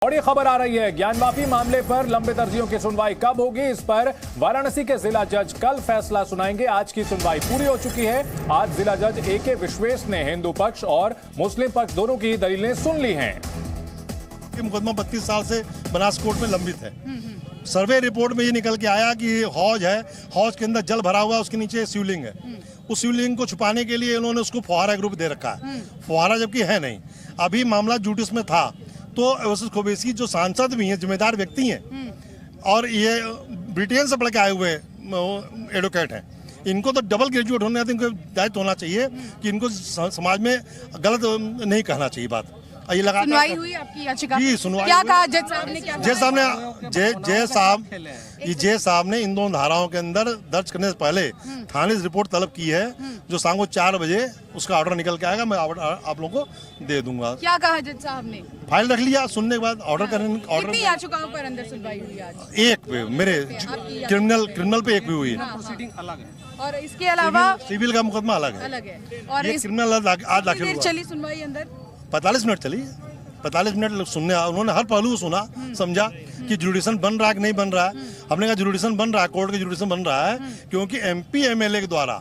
बड़ी खबर आ रही है। ज्ञानवापी मामले पर लंबित अर्जियों की सुनवाई कब होगी, इस पर वाराणसी के जिला जज कल फैसला सुनाएंगे। आज की सुनवाई पूरी हो चुकी है। आज जिला जज ए.के. विश्वेश ने हिंदू पक्ष और मुस्लिम पक्ष दोनों की दलीलें सुन ली हैं। मुकदमा 32 साल से बनास कोर्ट में लंबित है। सर्वे रिपोर्ट में ये निकल के आया कि हौज है, हौज के अंदर जल भरा हुआ, उसके नीचे शिवलिंग है। उस शिवलिंग को छुपाने के लिए इन्होंने उसको फुहारा ग्रुप दे रखा है। फुहारा जबकि है नहीं। अभी मामला जुडिस में था तो वसीम ओवैसी जो सांसद भी हैं, जिम्मेदार व्यक्ति हैं और ये ब्रिटेन से पढ़ के आए हुए एडवोकेट हैं, इनको तो डबल ग्रेजुएट होने इनको दायित्व होना चाहिए कि इनको समाज में गलत नहीं कहना चाहिए बात। ये लगा सुनवाई हुई आपकी याचिका? जी सुनवाई। क्या कहा जज साहब ने? क्या जज साहब ने इन दोनों धाराओं के अंदर दर्ज करने से पहले थाने से रिपोर्ट तलब की है, जो शाम को 4 बजे उसका ऑर्डर निकल के आएगा। मैं आप लोगों को दे दूंगा। क्या कहा जज साहब ने? फाइल रख लिया, सुनने के बाद ऑर्डर करने। कितनी याचिकाओं पर अंदर सुनवाई हुई आज? एक पे मेरे क्रिमिनल पे एक भी हुई है। प्रोसीडिंग अलग है और इसके अलावा सिविल का मुकदमा अलग है। और ये क्रिमिनल आज दाखिल हुआ। चली सुनवाई अंदर 45 मिनट चली। 45 मिनट सुनने, उन्होंने हर पहलू को सुना, समझा कि जुडिशन बन रहा है कि नहीं बन रहा है। हमने कहा जुडिशन बन रहा है, कोर्ट का जुडिशन बन रहा है, क्योंकि एमपी एमएलए के द्वारा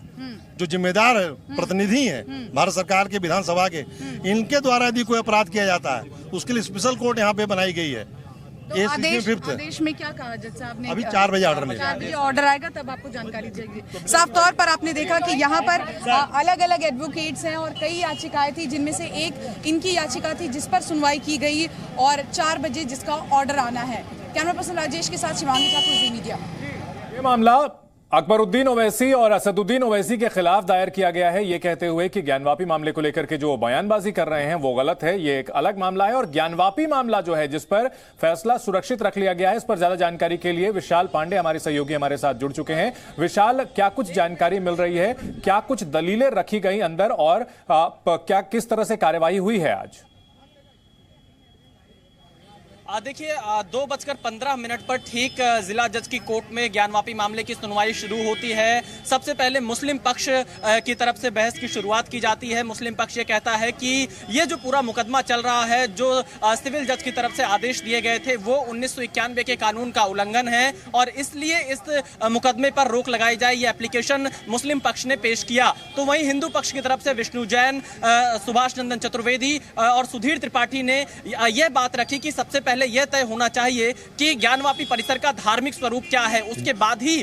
जो जिम्मेदार प्रतिनिधि हैं भारत सरकार के विधानसभा के, इनके द्वारा यदि कोई अपराध किया जाता है उसके लिए स्पेशल कोर्ट यहाँ पे बनाई गई है। तो आदेश में क्या कहा जज साहब ने? अभी 4 बजे ऑर्डर मिलेगा। 4 बजे ऑर्डर आएगा तब आपको जानकारी चाहिए। साफ तौर पर आपने देखा कि यहाँ पर अलग अलग एडवोकेट्स हैं और कई याचिकाएं थी, जिनमें से एक इनकी याचिका थी जिस पर सुनवाई की गई और 4 बजे जिसका ऑर्डर आना है। कैमरा पर्सन राजेश के साथ शिवांगी ठाकुर, जी मीडिया। ये मामला अकबरुद्दीन ओवैसी और असदुद्दीन ओवैसी के खिलाफ दायर किया गया है, ये कहते हुए कि ज्ञानवापी मामले को लेकर के जो बयानबाजी कर रहे हैं वो गलत है। ये एक अलग मामला है और ज्ञानवापी मामला जो है जिस पर फैसला सुरक्षित रख लिया गया है, इस पर ज्यादा जानकारी के लिए विशाल पांडे हमारे सहयोगी हमारे साथ जुड़ चुके हैं। विशाल, क्या कुछ जानकारी मिल रही है, क्या कुछ दलीलें रखी गई अंदर और क्या किस तरह से कार्यवाही हुई है आज? देखिए 2:15 पर ठीक जिला जज की कोर्ट में ज्ञानवापी मामले की सुनवाई शुरू होती है। सबसे पहले मुस्लिम पक्ष की तरफ से बहस की शुरुआत की जाती है। मुस्लिम पक्ष ये कहता है कि ये जो पूरा मुकदमा चल रहा है, जो सिविल जज की तरफ से आदेश दिए गए थे, वो 1991 के कानून का उल्लंघन है और इसलिए इस मुकदमे पर रोक लगाई जाए, ये एप्लीकेशन मुस्लिम पक्ष ने पेश किया। तो वहीं हिंदू पक्ष की तरफ से विष्णु जैन, सुभाष नंदन चतुर्वेदी और सुधीर त्रिपाठी ने यह बात रखी कि सबसे पहले यह तय होना चाहिए कि ज्ञानवापी परिसर का धार्मिक स्वरूप क्या है, उसके बाद ही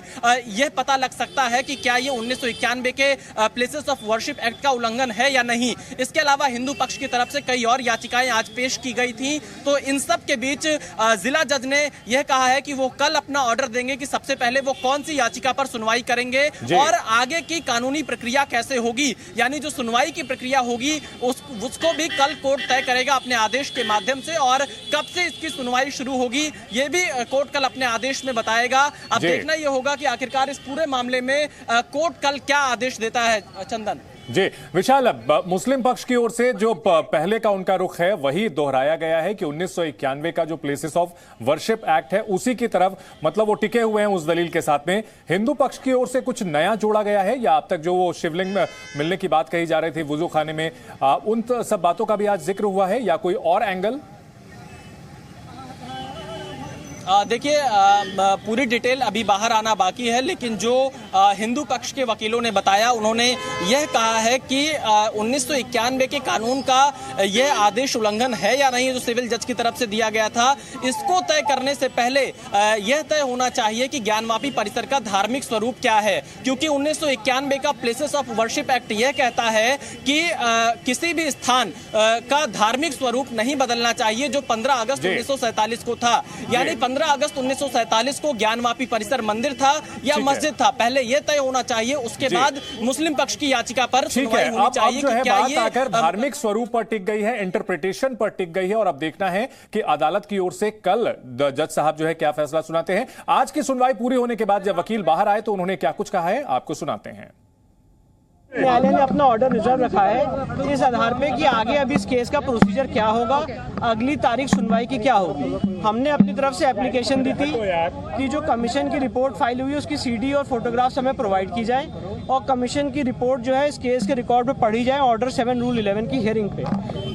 यह पता लग सकता है कि क्या ये 1991 के प्लेसेस ऑफ वर्शिप एक्ट का उल्लंघन है या नहीं। इसके अलावा हिंदू पक्ष की तरफ से कई और याचिकाएं आज पेश की गई थी। तो इन सब के बीच जिला जज ने यह कहा है कि वो कल अपना ऑर्डर देंगे कि सबसे पहले वो कौन सी याचिका पर सुनवाई करेंगे और आगे की कानूनी प्रक्रिया कैसे होगी, यानी जो सुनवाई की प्रक्रिया होगी उसको भी कल कोर्ट तय करेगा अपने आदेश के माध्यम से, और कब से इसकी सुनवाई शुरू होगी ये भी कोर्ट कल अपने आदेश में बताएगा। अब देखना यह होगा कि आखिरकार इस पूरे मामले में कोर्ट कल क्या आदेश देता है। चंदन जी, विशाल, मुस्लिम पक्ष की ओर से जो पहले का उनका रुख है वही दोहराया गया है कि 1991 का जो प्लेसेस ऑफ वर्शिप एक्ट है उसी की तरफ, मतलब वो टिके हुए हैं उस दलील के साथ में। हिंदू पक्ष की ओर से कुछ नया जोड़ा गया है या अब तक जो वो शिवलिंग में मिलने की बात कही जा रही थी वुजू खाने में, उन सब बातों का भी आज जिक्र हुआ है या कोई और एंगल? देखिए पूरी डिटेल अभी बाहर आना बाकी है, लेकिन जो हिंदू पक्ष के वकीलों ने बताया, उन्होंने यह कहा है कि 1991 के कानून का यह आदेश उल्लंघन है या नहीं जो सिविल जज की तरफ से दिया गया था, इसको तय करने से पहले यह तय होना चाहिए कि ज्ञानवापी परिसर का धार्मिक स्वरूप क्या है, क्योंकि 1991 का प्लेसेस ऑफ वर्शिप एक्ट यह कहता है कि किसी भी स्थान का धार्मिक स्वरूप नहीं बदलना चाहिए, जो 15 अगस्त 1947 को था। यानी 15 अगस्त 1947 को ज्ञानवापी परिसर मंदिर था या मस्जिद था, पहले यह तय होना चाहिए, उसके बाद मुस्लिम पक्ष की याचिका पर सुनवाई होनी चाहिए कि क्या ये आकर धार्मिक स्वरूप पर टिक गई है, इंटरप्रिटेशन पर टिक गई है। और अब देखना है कि अदालत की ओर से कल जज साहब जो है क्या फैसला सुनाते हैं। आज की सुनवाई पूरी होने के बाद जब वकील बाहर आए तो उन्होंने क्या कुछ कहा है आपको सुनाते हैं। न्यायालय ने अपना ऑर्डर रिजर्व रखा है इस आधार पे कि आगे अब इस केस का प्रोसीजर क्या होगा, अगली तारीख सुनवाई की क्या होगी। हमने अपनी तरफ से एप्लीकेशन दी थी कि जो कमीशन की रिपोर्ट फाइल हुई है उसकी सीडी और फोटोग्राफ्स हमें प्रोवाइड की जाए और कमीशन की रिपोर्ट जो है इस केस के रिकॉर्ड में पढ़ी जाए ऑर्डर 7 रूल 11 की हियरिंग पे।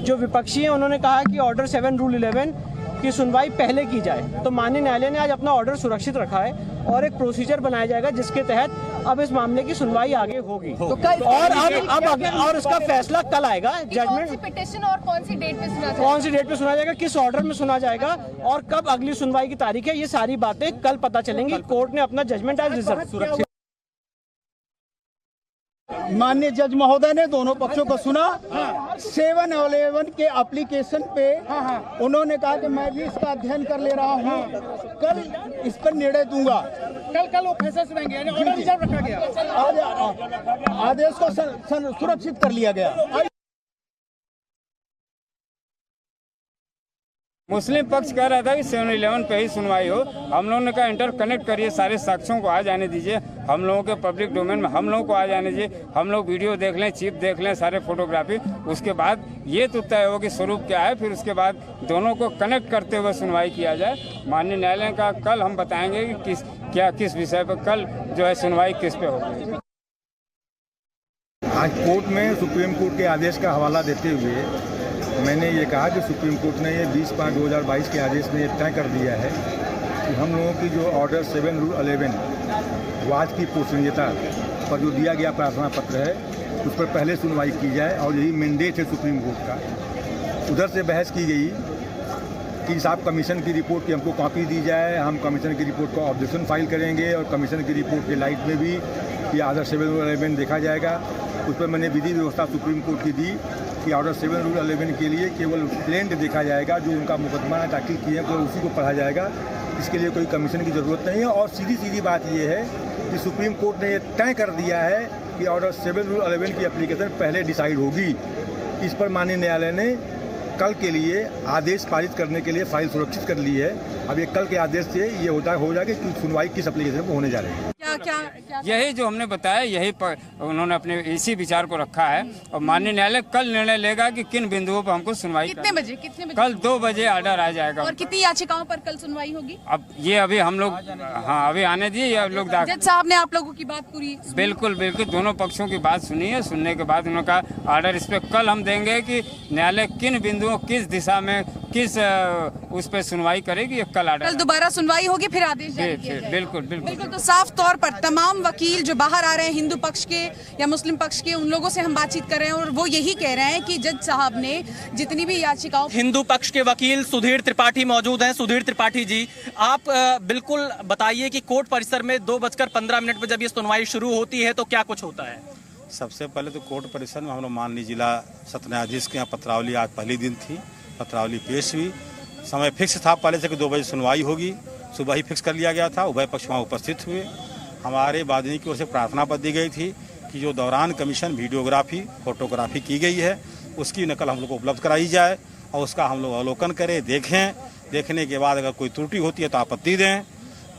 जो विपक्षी हैं उन्होंने कहा कि ऑर्डर 7 रूल 11 कि सुनवाई पहले की जाए। तो माननीय न्यायालय ने आज अपना ऑर्डर सुरक्षित रखा है और एक प्रोसीजर बनाया जाएगा जिसके तहत अब इस मामले की सुनवाई आगे होगी। तो कल और इसका फैसला कल आएगा। जजमेंट पिटीशन और कौन सी डेट पे सुना जाएगा, कौन सी डेट पे सुना जाएगा, किस ऑर्डर में सुना जाएगा और कब अगली सुनवाई की तारीख है, ये सारी बातें कल पता चलेंगी। कोर्ट ने अपना जजमेंट आज रिजर्व सुरक्षित। माननीय जज महोदय ने दोनों पक्षों को सुना। 711 के एप्लीकेशन पे उन्होंने कहा कि मैं भी इसका अध्ययन कर ले रहा हूँ, कल इस पर निर्णय दूंगा। कल वो फैसला सुनाएंगे, यानी ऑर्डर रिजर्व रखा गया। आदेश को सुरक्षित कर लिया गया। मुस्लिम पक्ष कह रहा था कि 711 पे ही सुनवाई हो। हम लोगों ने कहा इंटर कनेक्ट करिए, सारे साक्ष्यों को आ जाने दीजिए, हम लोगों के पब्लिक डोमेन में हम लोगों को आ जाने दीजिए, हम लोग वीडियो देख लें, चिप देख लें, सारे फोटोग्राफी, उसके बाद ये तो तय हो कि स्वरूप क्या है, फिर उसके बाद दोनों को कनेक्ट करते हुए सुनवाई किया जाए। माननीय न्यायालय का कल हम बताएंगे कि किस विषय पर कल जो है सुनवाई किस पे होगी। आज कोर्ट में सुप्रीम कोर्ट के आदेश का हवाला देते हुए मैंने ये कहा कि सुप्रीम कोर्ट ने ये 20/5/2022 के आदेश में तय कर दिया है कि हम लोगों की जो ऑर्डर 7 रूल 11 वो आज की पोषणीयता पर जो दिया गया प्रार्थना पत्र है उस पर पहले सुनवाई की जाए और यही मैंडेट है सुप्रीम कोर्ट का। उधर से बहस की गई कि साहब कमीशन की रिपोर्ट की हमको कॉपी दी जाए, हम कमीशन की रिपोर्ट को ऑब्जेक्शन फाइल करेंगे और कमीशन की रिपोर्ट के लाइट में भी ये ऑर्डर 7 रूल 11 देखा जाएगा। उस पर मैंने विधि व्यवस्था सुप्रीम कोर्ट की दी कि ऑर्डर 7 रूल 11 के लिए केवल प्लेन देखा जाएगा, जो उनका मुकदमा दाखिल किए हैं तो उसी को पढ़ा जाएगा, इसके लिए कोई कमीशन की ज़रूरत नहीं है। और सीधी बात ये है कि सुप्रीम कोर्ट ने ये तय कर दिया है कि ऑर्डर 7 रूल 11 की एप्लीकेशन पहले डिसाइड होगी। इस पर माननीय न्यायालय ने कल के लिए आदेश पारित करने के लिए फाइल सुरक्षित कर ली है। अब ये कल के आदेश से ये हो जाएगा कि सुनवाई किस एप्लीकेशन पर होने जा रही है। क्या यही जो हमने बताया, यही पर उन्होंने अपने इसी विचार को रखा है और माननीय न्यायालय कल निर्णय लेगा कि किन बिंदुओं पर हमको सुनवाई कितने बजे कल 2 बजे ऑर्डर आ जाएगा। और कितनी याचिकाओं पर कल सुनवाई होगी? अब ये अभी हम लोग अभी आने दिए लोग। जज साहब ने आप लोगों की बात पूरी बिल्कुल दोनों पक्षों की बात सुनी है। सुनने के बाद उन्होंने कहा ऑर्डर इस पे कल हम देंगे कि न्यायालय किन बिंदुओं, किस दिशा में, किस उस पर सुनवाई करेगी। ये कल ऑर्डर, कल दोबारा सुनवाई होगी, फिर आदेश जारी किया जाएगा। बिल्कुल। तो साफ तौर पर तमाम वकील जो बाहर आ रहे हैं, हिंदू पक्ष के या मुस्लिम पक्ष के, उन लोगों से हम बातचीत कर रहे हैं और वो यही कह रहे हैं कि जज साहब ने जितनी भी याचिकाओं। हिंदू पक्ष के वकील सुधीर त्रिपाठी मौजूद हैं। सुधीर त्रिपाठी जी, आप बिल्कुल बताइए कि कोर्ट परिसर में 2:15 पर जब ये सुनवाई शुरू होती है तो क्या कुछ होता है? सबसे पहले तो कोर्ट परिसर में हम लोग माननीय जिला सत्र न्यायाधीश के यहाँ पत्रावली, आज पहली दिन थी, पत्रावली पेश हुई। समय फिक्स था पहले से कि 2 बजे सुनवाई होगी, सुबह ही फिक्स कर लिया गया था। उभय पक्ष वहाँ उपस्थित हुए। हमारे वादिनी की ओर से प्रार्थना पत्र दी गई थी कि जो दौरान कमीशन वीडियोग्राफी, फोटोग्राफी की गई है उसकी नकल हम लोग को उपलब्ध कराई जाए और उसका हम लोग अवलोकन करें, देखें। देखने के बाद अगर कोई त्रुटि होती है तो आपत्ति दें।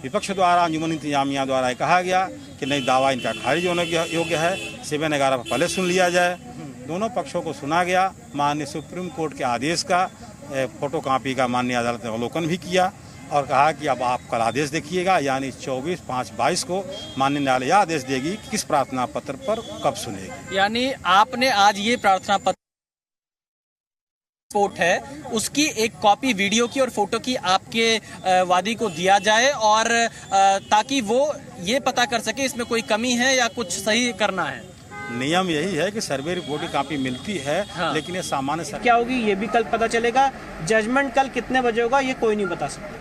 विपक्ष द्वारा, अंजुमन इंतजामिया द्वारा कहा गया कि नहीं, दावा इनका खारिज होने योग्य है, 7/11 पर पहले सुन लिया जाए। दोनों पक्षों को सुना गया। माननीय सुप्रीम कोर्ट के आदेश का फोटो कॉपी का माननीय अदालत ने अवलोकन भी किया और कहा कि अब आप कल आदेश देखिएगा, यानी 24/5/22 को माननीय न्यायालय यह आदेश देगी कि किस प्रार्थना पत्र पर कब सुनेगी। यानी आपने आज ये प्रार्थना पत्र रिपोर्ट है उसकी एक कॉपी वीडियो की और फोटो की आपके वादी को दिया जाए और ताकि वो ये पता कर सके इसमें कोई कमी है या कुछ सही करना है। नियम यही है कि सर्वे रिपोर्ट की कॉपी मिलती है। हाँ। लेकिन ये सामान्य क्या होगी ये भी कल पता चलेगा। जजमेंट कल कितने बजे होगा ये कोई नहीं बता सकता।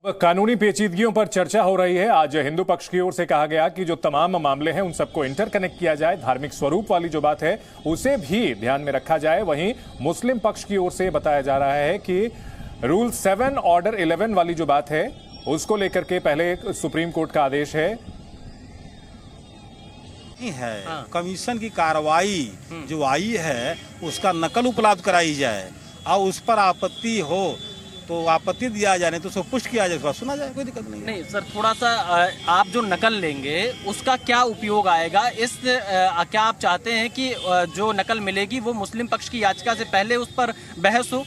कानूनी पेचीदगियों पर चर्चा हो रही है। आज हिंदू पक्ष की ओर से कहा गया कि जो तमाम मामले हैं उन सबको इंटरकनेक्ट किया जाए, धार्मिक स्वरूप वाली जो बात है उसे भी ध्यान में रखा जाए। वहीं मुस्लिम पक्ष की ओर से बताया जा रहा है कि रूल 7 ऑर्डर 11 वाली जो बात है उसको लेकर के पहले सुप्रीम कोर्ट का आदेश है। हाँ। कमीशन की कार्रवाई जो आई है उसका नकल उपलब्ध कराई जाए और उस पर आपत्ति हो तो आपत्ति दिया जाए, नहीं तो उसको पुष्ट किया जाए, सुना जाए, कोई दिक्कत नहीं। नहीं सर, थोड़ा सा आप जो नकल लेंगे उसका क्या उपयोग आएगा? क्या आप चाहते हैं कि जो नकल मिलेगी वो मुस्लिम पक्ष की याचिका से पहले उस पर बहस हो?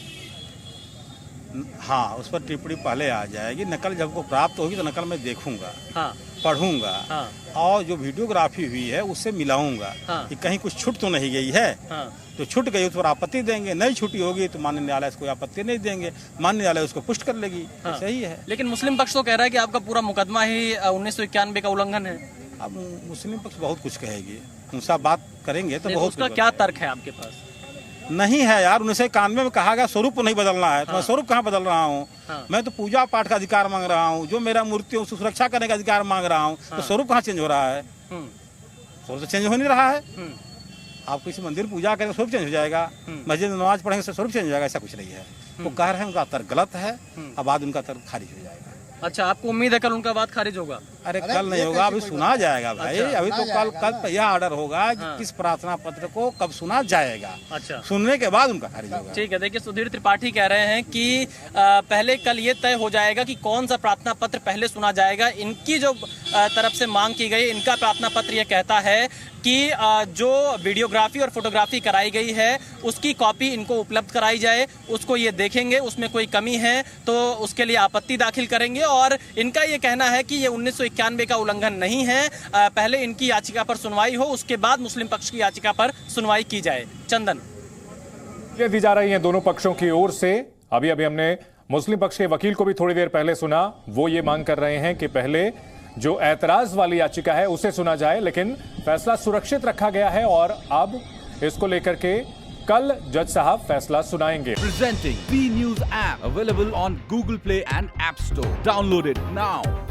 हाँ, उस पर टिप्पणी पहले आ जाएगी। नकल जब को प्राप्त होगी तो नकल मैं देखूंगा। हाँ, पढ़ूंगा हाँ। और जो वीडियोग्राफी हुई है उससे मिलाऊंगा हाँ। कि कहीं कुछ छूट तो नहीं गई है। हाँ। तो छूट गई उस पर आपत्ति देंगे, नहीं छुट्टी होगी तो माननीय न्यायालय इसको आपत्ति नहीं देंगे, माननीय न्यायालय उसको पुष्ट कर लेगी। हाँ। सही है। लेकिन मुस्लिम पक्ष तो कह रहा है कि आपका पूरा मुकदमा ही 1991 का उल्लंघन है। अब मुस्लिम पक्ष बहुत कुछ कहेगी, उनसे आप बात करेंगे तो बहुत उसका कुछ क्या तर्क है आपके पास? नहीं है यार। 1991 में कहा गया स्वरूप नहीं बदलना है, तो मैं स्वरूप कहाँ बदल रहा हूँ? मैं तो पूजा पाठ का अधिकार मांग रहा हूँ, जो मेरा मूर्ति है उसकी सुरक्षा करने का अधिकार मांग रहा हूँ। तो स्वरूप कहाँ चेंज हो रहा है? स्वरूप तो चेंज हो नहीं रहा है। आप किसी मंदिर पूजा करेंगे स्वरूप चेंज हो जाएगा, मस्जिद में नमाज पढ़ेंगे तो स्वरूप चेंज हो जाएगा, ऐसा कुछ नहीं है। वो कह रहे हैं उनका तर्क गलत है, अब बाद उनका तर्क खारिज हो जाएगा। अच्छा, आपको उम्मीद है कल उनका बात खारिज होगा? अरे कल नहीं होगा, अभी सुना जाएगा भाई। अच्छा। अभी तो कल यह ऑर्डर होगा कि किस प्रार्थना पत्र को कब सुना जाएगा। अच्छा, सुनने के बाद उनका खारिज होगा। ठीक है। देखिए, सुधीर त्रिपाठी कह रहे हैं कि पहले कल ये तय हो जाएगा कि कौन सा प्रार्थना पत्र पहले सुना जाएगा। इनकी जो तरफ से मांग की गई, इनका प्रार्थना पत्र ये कहता है कि जो वीडियोग्राफी और फोटोग्राफी कराई गई है उसकी कॉपी इनको उपलब्ध कराई जाए, उसको ये देखेंगे, उसमें कोई कमी है तो उसके लिए आपत्ति दाखिल करेंगे। और इनका ये कहना है कि ये 1991 का उल्लंघन नहीं है, पहले इनकी याचिका पर सुनवाई हो, उसके बाद मुस्लिम पक्ष की याचिका पर सुनवाई की जाए। चंदन, ये दी जा रही है दोनों पक्षों की ओर से। अभी हमने मुस्लिम पक्ष के वकील को भी थोड़ी देर पहले सुना, वो ये मांग कर रहे हैं कि पहले जो ऐतराज वाली याचिका है उसे सुना जाए, लेकिन फैसला सुरक्षित रखा गया है और अब इसको लेकर के कल जज साहब फैसला सुनाएंगे। Presenting B News app available on Google Play and App Store. Download it now.